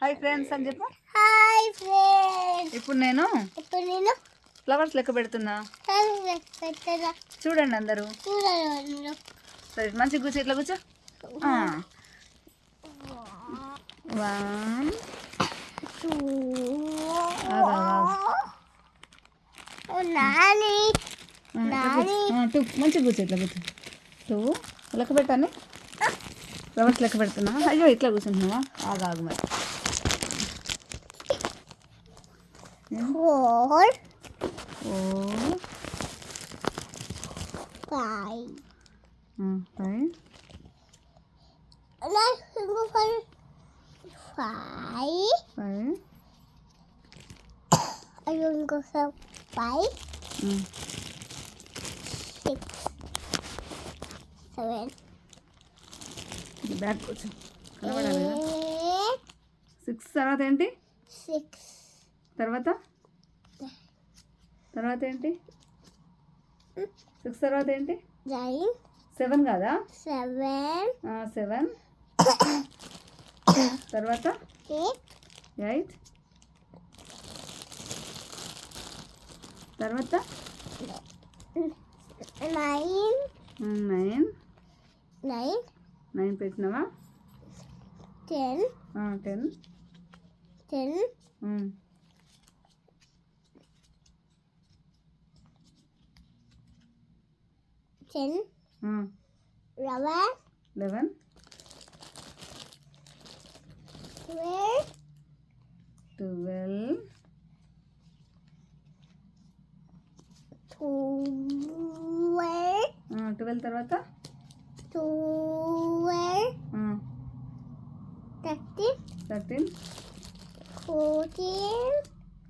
Hi friends అని చెప్పు. Hi friends. ఇప్పుడు నేను ఫ్లవర్స్ లెక్క పెడుతున్నా. చూడండి అందరూ. సరే మంచిగా కూర్చో, ఇట్లా కూర్చో. 1 2 మంచిగా కూర్చో, ఇట్లా కూర్చో. 2 లెక్క పెట్టాను. ఫ్లవర్స్ లెక్క పెడుతున్నా. అయ్యో ఇట్లా కూర్చుంటున్నావా? ఆగు మరి. 4 5 5 7 బ్యాక్ కూర్చో. కనబడాలి కదా. 6 తర్వాత ఏంటి? 6 తర్వాత ఏంటి? 6 తర్వాత ఏంటి? 9 7 కాదా? 7 తర్వాత 8 తర్వాత 9 పెట్టినావా? 10 10 11 12 12 తర్వాత 13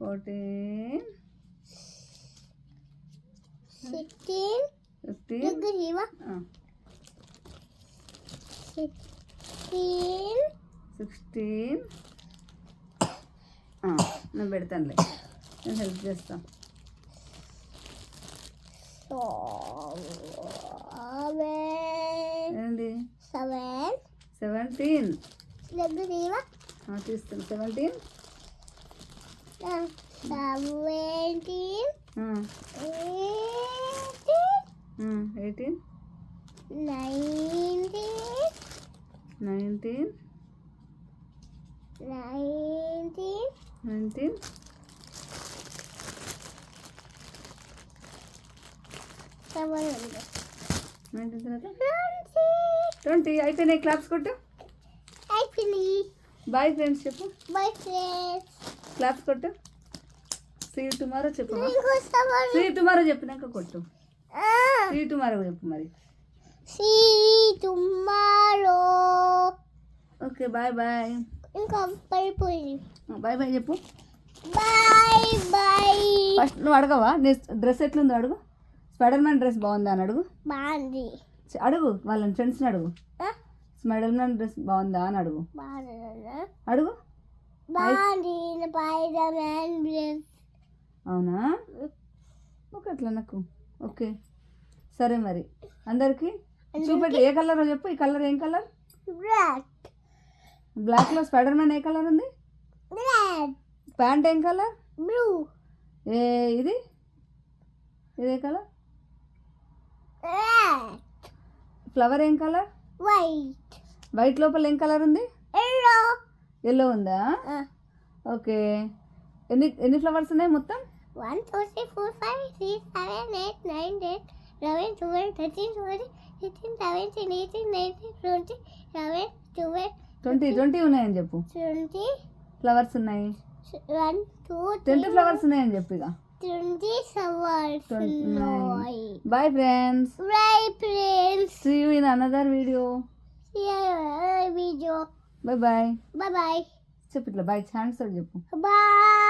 14 16 నేను పెడతానులే, నేను హెల్ప్ చేస్తాను. 17 తీస్తాను. 17 18 19 తర్వాత 20 అయిపోయినాయి. క్లాప్స్ కొట్టు. బాయ్ ఫ్రెండ్స్ చెప్పు. క్లాప్స్ కొట్టు. సీ యూ టుమారో చెప్పు. సీ యూ టుమారో చెప్పినాక కొట్టు. సీ యూ టుమారో చెప్పు మరి. Okay bye bye. Bye bye చెప్పు. ఫస్ట్ నువ్వు అడగవా? నీ డ్రెస్ ఎట్లుందో అడుగు. స్పైడర్ మ్యాన్ డ్రెస్ బాగుందా అని అడుగు. అడుగు వాళ్ళని ఫ్రెండ్స్ని అడుగు. స్పైడర్ మ్యాన్ డ్రెస్ బాగుందా అని అడుగు. అవునా? ఓకే అట్లా నాకు. ఓకే సరే మరి అందరికి చూపెట్టి. ఏ కలర్ చెప్పు. ఈ కలర్ ఏం కలర్? బ్లాక్లో స్పైడర్ మ్యాన్ ఏ కలర్ ఉంది? ప్యాంట్ ఏం కలర్? బ్లూ. ఇది ఏ కలర్? ఫ్లవర్ ఏం కలర్? వైట్ లోపల ఏం కలర్ ఉంది? ఎల్లో ఉందా? ఓకే. ఎన్ని ఫ్లవర్స్ ఉన్నాయి మొత్తం? 1 2 3 4 5 6 7 8 9 10 11 12 13 14 15 17 18 19 20 11 12 20 ఉన్నాయని చెప్పు. 20 ఫ్లవర్స్ ఉన్నాయి. 1 2 20 ఫ్లవర్స్ ఉన్నాయని చెప్పు. ఇక 20 flowers ఉన్నాయి. Bye friends. See you in another video. Video. Bye bye. Bye bye చెప్పు. ఇట్లా బాయ్ హ్యాండ్స్ చెప్పు. బాయ్.